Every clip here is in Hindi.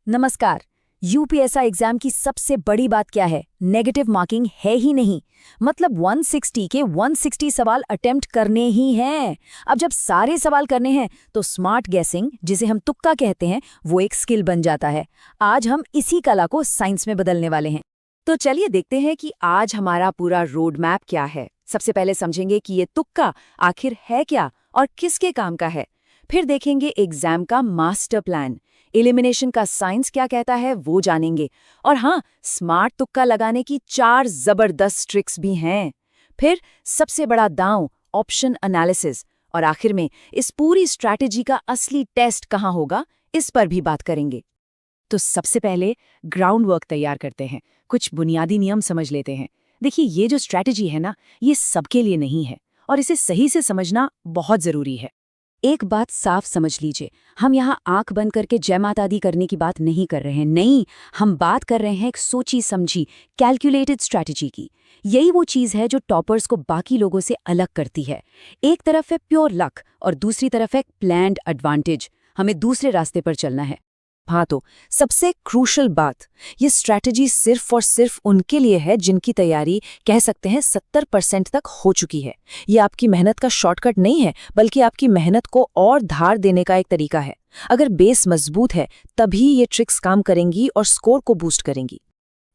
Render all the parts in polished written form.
नमस्कार। यूपीएससी एग्जाम की सबसे बड़ी बात क्या है? नेगेटिव मार्किंग है ही नहीं। मतलब 160 के 160 सवाल अटेम्प्ट करने ही हैं। अब जब सारे सवाल करने हैं तो स्मार्ट गेसिंग, जिसे हम तुक्का कहते हैं, वो एक स्किल बन जाता है। आज हम इसी कला को साइंस में बदलने वाले हैं। तो चलिए देखते हैं कि आज हमारा पूरा रोड मैप क्या है। सबसे पहले समझेंगे कि ये तुक्का आखिर है क्या और किसके काम का है। फिर देखेंगे एग्जाम का मास्टर प्लान, एलिमिनेशन का साइंस क्या कहता है वो जानेंगे। और हाँ, स्मार्ट तुक्का लगाने की 4 जबरदस्त ट्रिक्स भी हैं। फिर सबसे बड़ा दांव, ऑप्शन एनालिसिस। और आखिर में इस पूरी स्ट्रैटेजी का असली टेस्ट कहाँ होगा, इस पर भी बात करेंगे। तो सबसे पहले ग्राउंड वर्क तैयार करते हैं, कुछ बुनियादी नियम समझ लेते हैं। देखिए, ये जो स्ट्रैटेजी है ना, ये सबके लिए नहीं है और इसे सही से समझना बहुत जरूरी है। एक बात साफ समझ लीजिए, हम यहाँ आंख बंद करके जय माता दी करने की बात नहीं कर रहे हैं। नहीं, हम बात कर रहे हैं एक सोची समझी कैलकुलेटेड स्ट्रैटेजी की। यही वो चीज़ है जो टॉपर्स को बाकी लोगों से अलग करती है। एक तरफ है प्योर लक और दूसरी तरफ है प्लान्ड एडवांटेज। हमें दूसरे रास्ते पर चलना है। हाँ, तो सबसे क्रूशल बात, ये स्ट्रैटेजी सिर्फ और सिर्फ उनके लिए है जिनकी तैयारी कह सकते हैं 70% तक हो चुकी है। ये आपकी मेहनत का शॉर्टकट नहीं है, बल्कि आपकी मेहनत को और धार देने का एक तरीका है। अगर बेस मजबूत है तभी ये ट्रिक्स काम करेंगी और स्कोर को बूस्ट करेंगी।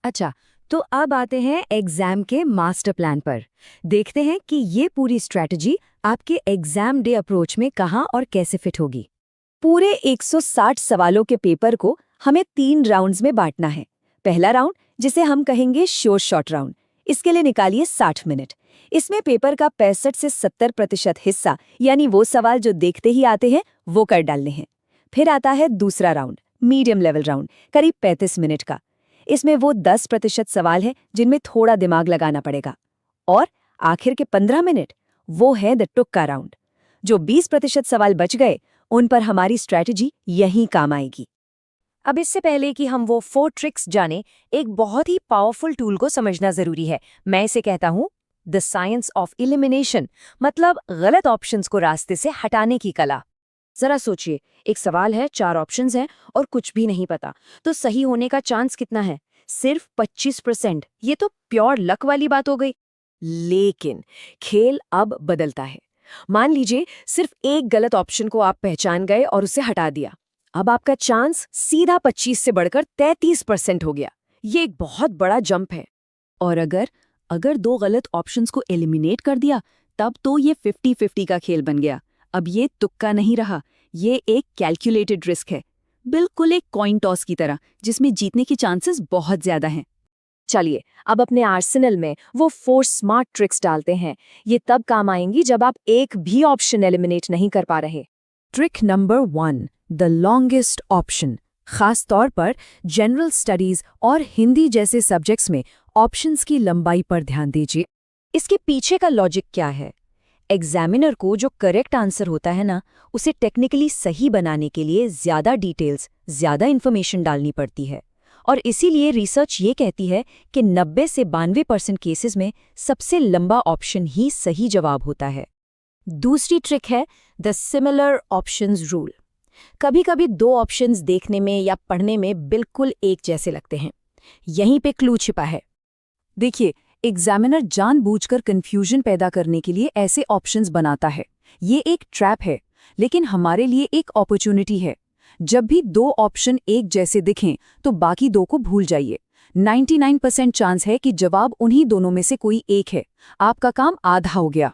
अच्छा, तो अब आते हैं एग्जाम के मास्टर प्लान पर। देखते हैं कि ये पूरी स्ट्रैटेजी आपके एग्जाम डे अप्रोच में कहाँ और कैसे फिट होगी। पूरे 160 सवालों के पेपर को हमें 3 राउंड्स में बांटना है। पहला राउंड, जिसे हम कहेंगे श्योर शॉट राउंड, इसके लिए निकालिए 60 मिनट। इसमें पेपर का 65 से 70% हिस्सा, यानी वो सवाल जो देखते ही आते हैं, वो कर डालने हैं। फिर आता है दूसरा राउंड, मीडियम लेवल राउंड, करीब 35 मिनट का। इसमें वो 10% सवाल है जिनमें थोड़ा दिमाग लगाना पड़ेगा। और आखिर के 15 मिनट, वो है द तुक्का राउंड। जो 20% सवाल बच गए, उन पर हमारी स्ट्रैटेजी यहीं काम आएगी। अब इससे पहले कि हम वो 4 ट्रिक्स जाने, एक बहुत ही पावरफुल टूल को समझना जरूरी है। मैं इसे कहता हूँ द साइंस ऑफ एलिमिनेशन, मतलब गलत ऑप्शंस को रास्ते से हटाने की कला। जरा सोचिए, एक सवाल है, 4 ऑप्शंस हैं और कुछ भी नहीं पता, तो सही होने का चांस कितना है? सिर्फ 25%। ये तो प्योर लक वाली बात हो गई। लेकिन खेल अब बदलता है। मान लीजिए सिर्फ एक गलत ऑप्शन को आप पहचान गए और उसे हटा दिया। अब आपका चांस सीधा 25 से बढ़कर 33% हो गया। ये एक बहुत बड़ा जंप है। और अगर 2 गलत ऑप्शंस को एलिमिनेट कर दिया, तब तो ये 50-50 का खेल बन गया। अब ये तुक्का नहीं रहा, ये एक कैलकुलेटेड रिस्क है, बिल्कुल एक कॉइन टॉस की तरह, जिसमें जीतने की चांसेस बहुत ज्यादा हैं। चलिए, अब अपने आर्सेनल में वो 4 स्मार्ट ट्रिक्स डालते हैं। ये तब काम आएंगी जब आप एक भी ऑप्शन एलिमिनेट नहीं कर पा रहे। Trick number 1, the longest option. खास तौर पर जनरल स्टडीज और हिंदी जैसे सब्जेक्ट्स में ऑप्शंस की लंबाई पर ध्यान दीजिए। इसके पीछे का लॉजिक क्या है? एग्जामिनर को जो करेक्ट आंसर होता है ना, उसे टेक्निकली सही बनाने के लिए ज्यादा डिटेल्स, ज्यादा इन्फॉर्मेशन डालनी पड़ती है। और इसीलिए रिसर्च ये कहती है कि 90 से 92% केसेस में सबसे लंबा ऑप्शन ही सही जवाब होता है। दूसरी ट्रिक है द सिमिलर ऑप्शंस रूल। कभी कभी 2 ऑप्शंस देखने में या पढ़ने में बिल्कुल एक जैसे लगते हैं। यहीं पे क्लू छिपा है। देखिए, एग्जामिनर जानबूझकर कंफ्यूजन पैदा करने के लिए ऐसे ऑप्शंस बनाता है। ये एक ट्रैप है, लेकिन हमारे लिए एक अपॉर्चुनिटी है। जब भी 2 ऑप्शन एक जैसे दिखें तो बाकी 2 को भूल जाइए। 99% चांस है कि जवाब उन्हीं दोनों में से कोई एक है। आपका काम आधा हो गया।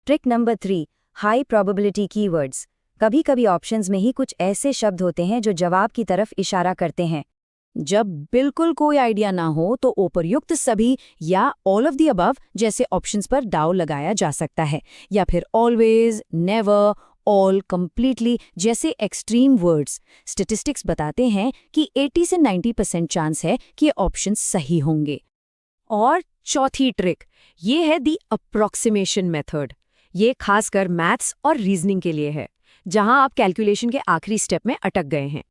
Trick number 3, high probability keywords. कभी कभी ऑप्शंस में ही कुछ ऐसे शब्द होते हैं जो जवाब की तरफ इशारा करते हैं। जब बिल्कुल कोई आइडिया ना हो तो उपर्युक्त सभी या ऑल ऑफ द अबव जैसे ऑप्शंस पर दाव लगाया जा सकता है, या फिर ऑलवेज, नेवर, ऑल, कंप्लीटली जैसे एक्सट्रीम वर्ड्स। स्टैटिस्टिक्स बताते हैं कि 80 से 90% चांस है कि ऑप्शन सही होंगे। और चौथी ट्रिक, ये है दी अप्रॉक्सीमेशन मेथड। ये खासकर मैथ्स और रीजनिंग के लिए है, जहां आप कैलकुलेशन के आखिरी स्टेप में अटक गए हैं।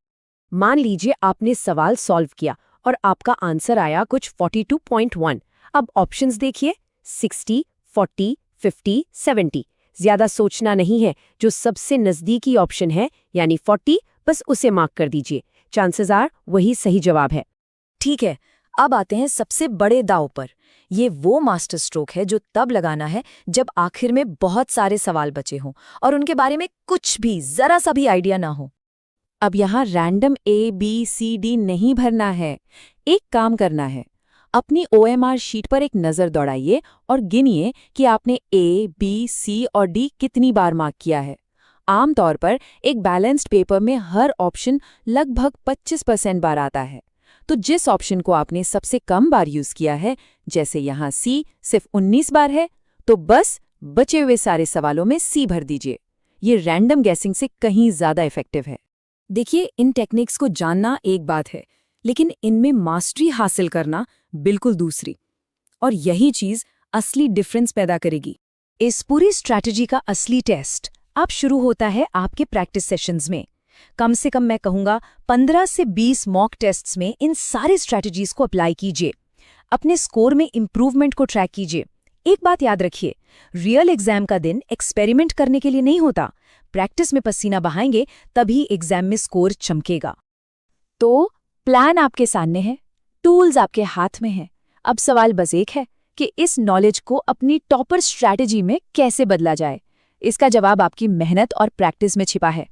मान लीजिए आपने सवाल सॉल्व किया और आपका आंसर आया कुछ 42.1। अब ऑप्शंस देखिए, 60, 40, 50, 70। ज्यादा सोचना नहीं है, जो सबसे नजदीकी ऑप्शन है यानी 40, बस उसे मार्क कर दीजिए। चांसेस आर वही सही जवाब है। ठीक है, अब आते हैं सबसे बड़े दांव पर। ये वो मास्टर स्ट्रोक है जो तब लगाना है जब आखिर में बहुत सारे सवाल बचे हों और उनके बारे में कुछ भी जरा सा भी आइडिया ना हो। अब यहाँ रैंडम ABCD नहीं भरना है, एक काम करना है। अपनी OMR शीट पर एक नज़र दौड़ाइए और गिनिए कि आपने A, B, C और D कितनी बार मार्क किया है। आमतौर पर एक बैलेंस्ड पेपर में हर ऑप्शन लगभग 25% बार आता है। तो जिस ऑप्शन को आपने सबसे कम बार यूज़ किया है, जैसे यहाँ C सिर्फ 19 बार है, तो बस बचे हुए सारे सवालों में C भर दीजिए। ये रैंडम गैसिंग से कहीं ज़्यादा इफेक्टिव है। देखिए, इन टेक्निक्स को जानना एक बात है, लेकिन इनमें मास्टरी हासिल करना बिल्कुल दूसरी। और यही चीज असली डिफरेंस पैदा करेगी। इस पूरी स्ट्रैटेजी का असली टेस्ट अब शुरू होता है आपके प्रैक्टिस सेशंस में। कम से कम मैं कहूंगा 15 से 20 मॉक टेस्ट्स में इन सारी स्ट्रैटेजीज को अप्लाई कीजिए। अपने स्कोर में इंप्रूवमेंट को ट्रैक कीजिए। एक बात याद रखिए, रियल एग्जाम का दिन एक्सपेरिमेंट करने के लिए नहीं होता। प्रैक्टिस में पसीना बहाएंगे तभी एग्जाम में स्कोर चमकेगा। तो प्लान आपके सामने है, टूल्स आपके हाथ में हैं। अब सवाल बस एक है कि इस नॉलेज को अपनी टॉपर स्ट्रैटेजी में कैसे बदला जाए। इसका जवाब आपकी मेहनत और प्रैक्टिस में छिपा है।